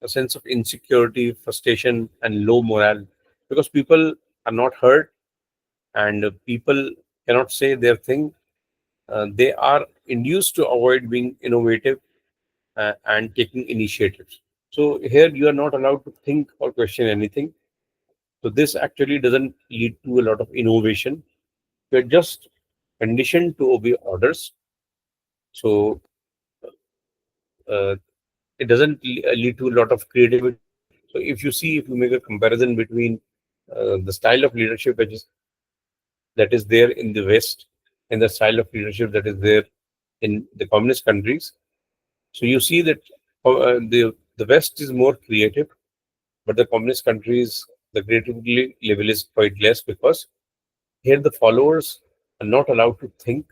a sense of insecurity, frustration, and low morale, because people are not heard, and people cannot say their thing. They are induced to avoid being innovative and taking initiatives. So here you are not allowed to think or question anything. So this actually doesn't lead to a lot of innovation. We're just conditioned to obey orders. So uh, it doesn't lead to a lot of creativity. So if you make a comparison between the style of leadership that is there in the West and the style of leadership that is there in the communist countries, so you see that the West is more creative, but the communist countries, the creativity level is quite less, because here the followers are not allowed to think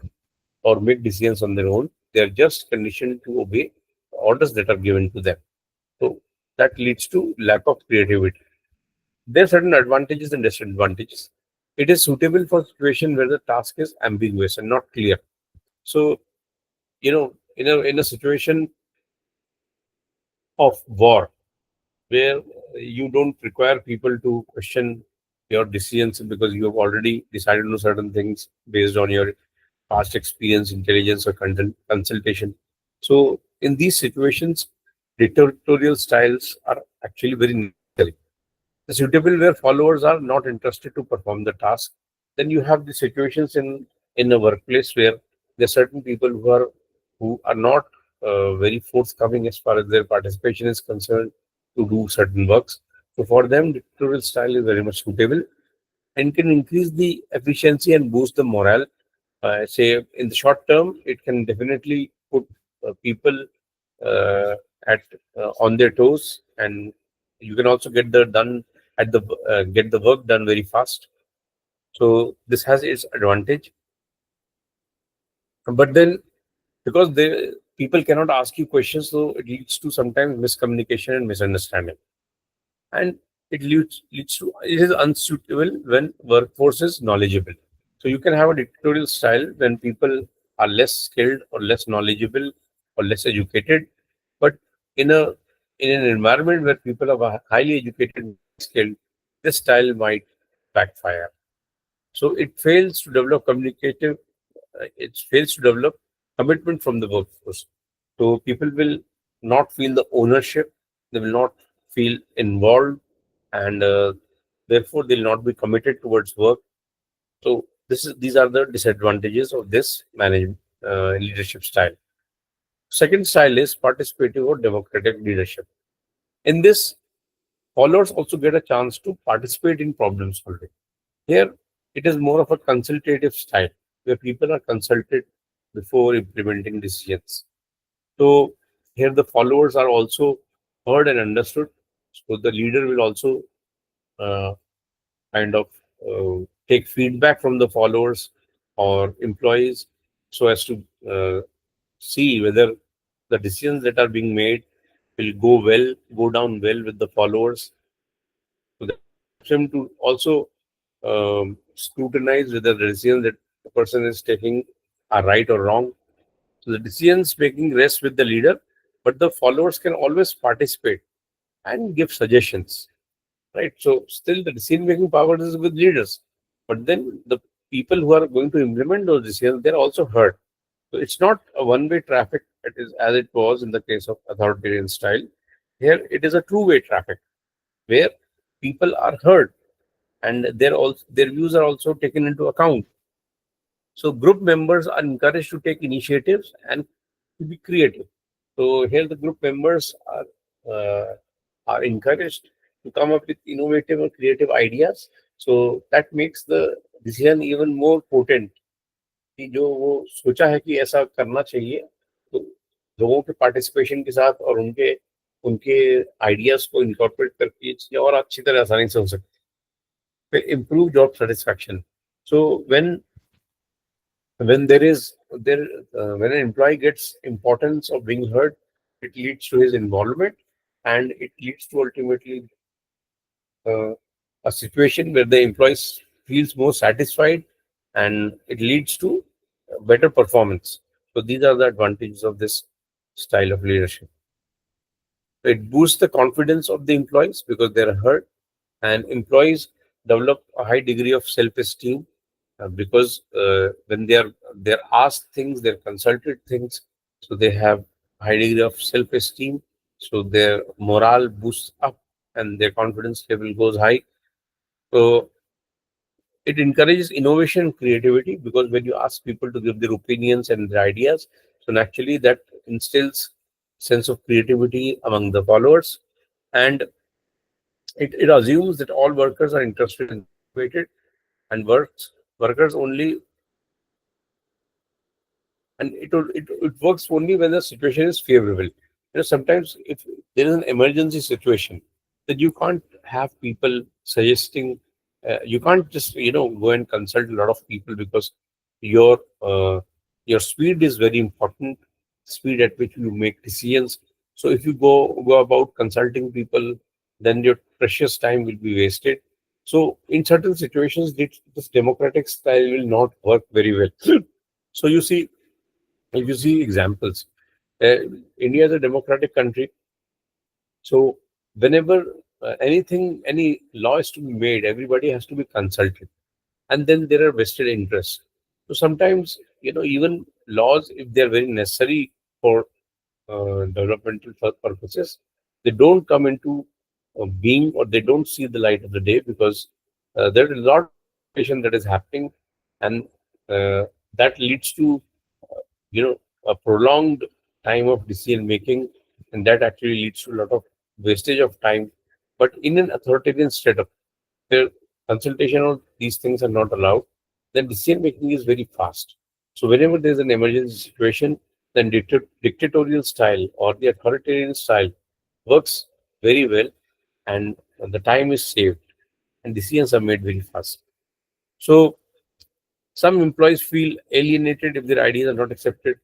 or make decisions on their own. They are just conditioned to obey orders that are given to them. So that leads to lack of creativity. There are certain advantages and disadvantages. It is suitable for situation where the task is ambiguous and not clear. So, in a situation of war, where you don't require people to question your decisions because you have already decided on certain things based on your past experience, intelligence, or consultation. So, in these situations, dictatorial styles are actually very necessary. The suitable where followers are not interested to perform the task. Then you have the situations in a workplace where there are certain people who are not very forthcoming as far as their participation is concerned to do certain works. So for them, dictatorial style is very much suitable and can increase the efficiency and boost the morale. Say in the short term, it can definitely put people uh, at on their toes, and you can also get the work done very fast. So this has its advantage, but then because they people cannot ask you questions, so it leads to sometimes miscommunication and misunderstanding, and it leads to it is unsuitable when workforce is knowledgeable. So you can have a dictatorial style when people are less skilled or less knowledgeable or less educated, but in a in an environment where people are highly educated and skilled, this style might backfire. So it fails to develop commitment from the workforce. So people will not feel the ownership, they will not feel involved, and therefore they'll not be committed towards work. So these are the disadvantages of this management leadership style. Second style is participative or democratic leadership. In this, followers also get a chance to participate in problem solving. Here, it is more of a consultative style where people are consulted before implementing decisions. So here the followers are also heard and understood. So the leader will also uh, kind of take feedback from the followers or employees so as to see whether the decisions that are being made will go down well with the followers. So that helps him to also scrutinize whether the decisions that the person is taking are right or wrong. So the decisions making rests with the leader, but the followers can always participate and give suggestions. Right. So still the decision making power is with leaders, but then the people who are going to implement those decisions, they're also heard. So it's not a one-way traffic. It is as it was in the case of authoritarian style. Here it is a two-way traffic where people are heard and their views are also taken into account. So group members are encouraged to take initiatives and to be creative. So here the group members are encouraged to come up with innovative and creative ideas. So that makes the decision even more potent. कि जो वो सोचा है कि ऐसा करना चाहिए, तो लोगों के पार्टिसिपेशन के साथ और उनके उनके आइडियाज को इनकॉर्पोरेट करके ये चीजें और अच्छी तरह आसानी से हो सकती है. Improve job satisfaction. So when there is there when an employee gets importance of being heard, it leads to his involvement, and it leads to ultimately uh, a situation where the employees feels more satisfied, and it leads to better performance. So these are the advantages of this style of leadership. It boosts the confidence of the employees because they're heard, and employees develop a high degree of self-esteem because when they're asked things, they're consulted things, so they have high degree of self-esteem. So their morale boosts up, and their confidence level goes high. So it encourages innovation and creativity because when you ask people to give their opinions and their ideas, so naturally that instills sense of creativity among the followers, and it assumes that all workers are interested and motivated, and workers only and it works only when the situation is favorable. Sometimes if there is an emergency situation, then you can't have people suggesting. You can't just go and consult a lot of people because your uh, your speed is very important. Speed at which you make decisions. So if you go about consulting people, then your precious time will be wasted. So in certain situations, this democratic style will not work very well. So you see, if you see examples, uh, India is a democratic country. So whenever any law is to be made, everybody has to be consulted, and then there are vested interests. So sometimes, even laws, if they are very necessary for developmental purposes, they don't come into being, or they don't see the light of the day, because there is a lot of consultation that is happening, and uh, that leads to you know a prolonged time of decision making, and that actually leads to a lot of wastage of time. But in an authoritarian setup, where consultation on these things are not allowed, then decision making is very fast. So whenever there's an emergency situation, then dictatorial style or the authoritarian style works very well, and the time is saved, and decisions are made very fast. So some employees feel alienated if their ideas are not accepted.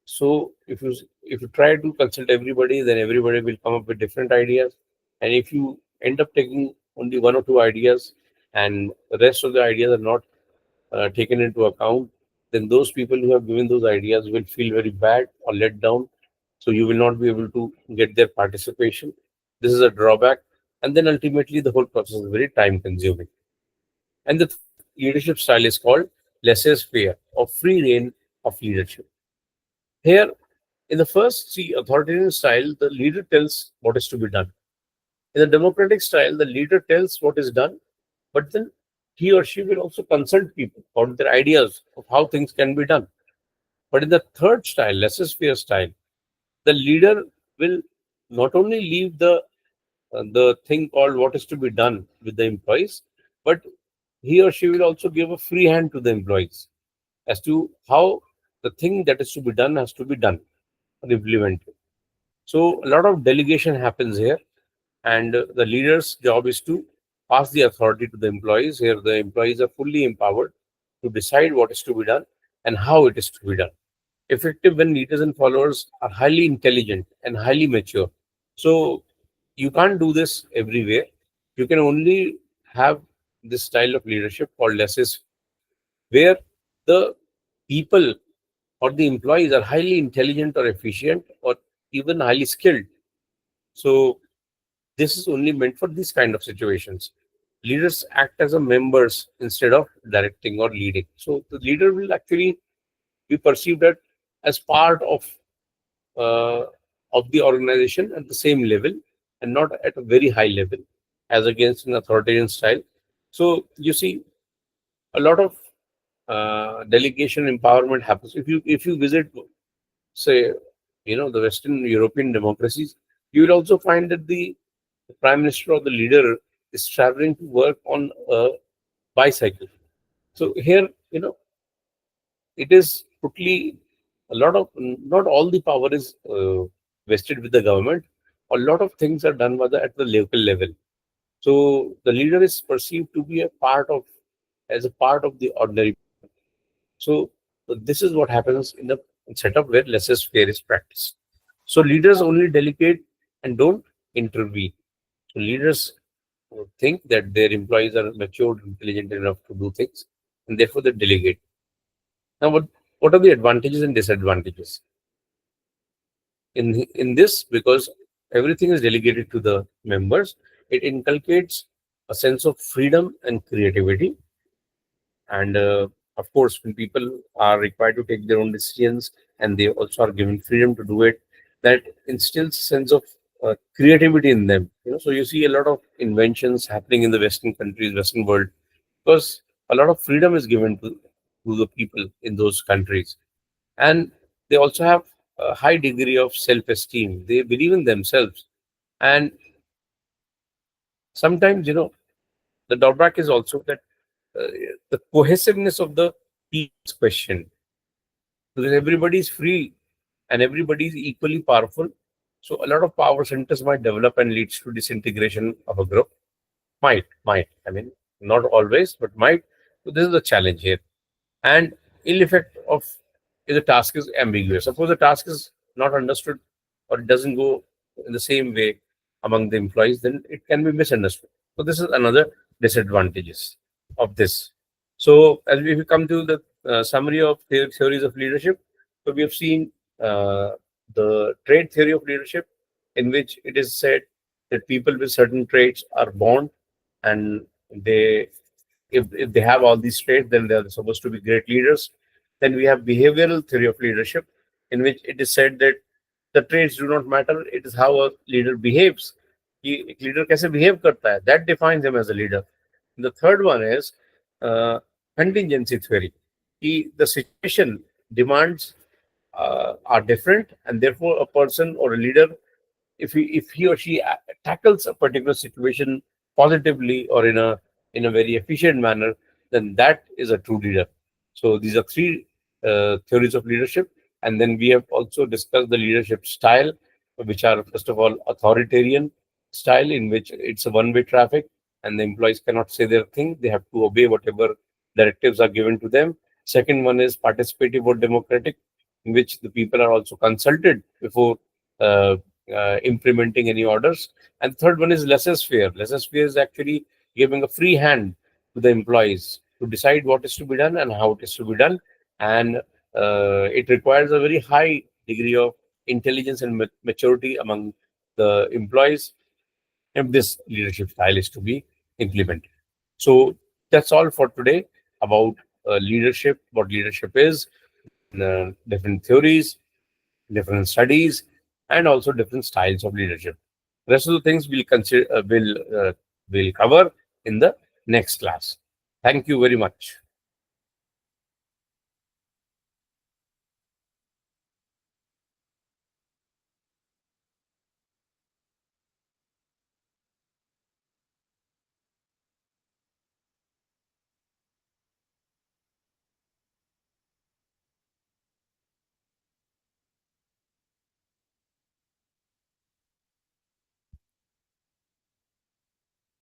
So if you try to consult everybody, then everybody will come up with different ideas. And if you end up taking only one or two ideas, and the rest of the ideas are not taken into account, then those people who have given those ideas will feel very bad or let down. So you will not be able to get their participation. This is a drawback. And then ultimately, the whole process is very time consuming. And the third leadership style is called laissez-faire, or free reign of leadership. Here, in the first see authoritarian style, the leader tells what is to be done. In the democratic style, the leader tells what is done, but then he or she will also consult people on their ideas of how things can be done. But in the third style, laissez-faire style, the leader will not only leave the thing called what is to be done with the employees, but he or she will also give a free hand to the employees as to how the thing that is to be done has to be done or implemented. So a lot of delegation happens here, and the leader's job is to pass the authority to the employees. Here, the employees are fully empowered to decide what is to be done and how it is to be done. Effective when leaders and followers are highly intelligent and highly mature. So you can't do this everywhere. You can only have this style of leadership called laissez, where the people or the employees are highly intelligent or efficient or even highly skilled. So this is only meant for these kind of situations. Leaders act as a members instead of directing or leading. So the leader will actually be perceived as part uh, of the organization at the same level, and not at a very high level as against an authoritarian style. So you see a lot of delegation empowerment happens. If you visit, say, the Western European democracies, you will also find that the prime minister or the leader is traveling to work on a bicycle. So here, it is totally a lot of not all the power is vested with the government. A lot of things are done by at the local level. So the leader is perceived to be as a part of the ordinary. So this is what happens in the setup where laissez-faire is practiced. So leaders only delegate and don't intervene. So leaders think that their employees are matured, intelligent enough to do things, and therefore they delegate. Now, what are the advantages and disadvantages in this? Because everything is delegated to the members, it inculcates a sense of freedom and creativity. And of course, when people are required to take their own decisions and they also are given freedom to do it, that instills a sense of creativity in them. So you see a lot of inventions happening in the Western countries, Western world, because a lot of freedom is given to the people in those countries, and they also have a high degree of self-esteem. They believe in themselves, and sometimes, the drawback is also that uh, the cohesiveness of the people's question, because everybody is free and everybody is equally powerful. So a lot of power centers might develop and leads to disintegration of a group. Might. I mean, not always, but might. So this is the challenge here. And ill effect of if the task is ambiguous. Suppose the task is not understood or it doesn't go in the same way among the employees, then it can be misunderstood. So this is another disadvantages of this. So, as we come to the summary of theories of leadership, so we have seen the trait theory of leadership, in which it is said that people with certain traits are born, and they, if they have all these traits, then they are supposed to be great leaders. Then we have behavioral theory of leadership, in which it is said that the traits do not matter, it is how a leader behaves. कि एक leader कैसे behave करता है, that defines him as a leader. The third one is contingency theory. The situation demands are different, and therefore a person or a leader, if he or she tackles a particular situation positively or in a very efficient manner, then that is a true leader. So these are three theories of leadership, and then we have also discussed the leadership style, which are first of all authoritarian style, in which it's a one-way traffic, and the employees cannot say their thing; they have to obey whatever directives are given to them. Second one is participative or democratic, in which the people are also consulted before uh, implementing any orders. And third one is laissez-faire. Laissez-faire is actually giving a free hand to the employees to decide what is to be done and how it is to be done. And it requires a very high degree of intelligence and maturity among the employees if this leadership style is to be implemented. So that's all for today about leadership, what leadership is, different theories, different studies, and also different styles of leadership. Rest of the things we'll consider will cover in the next class. Thank you very much.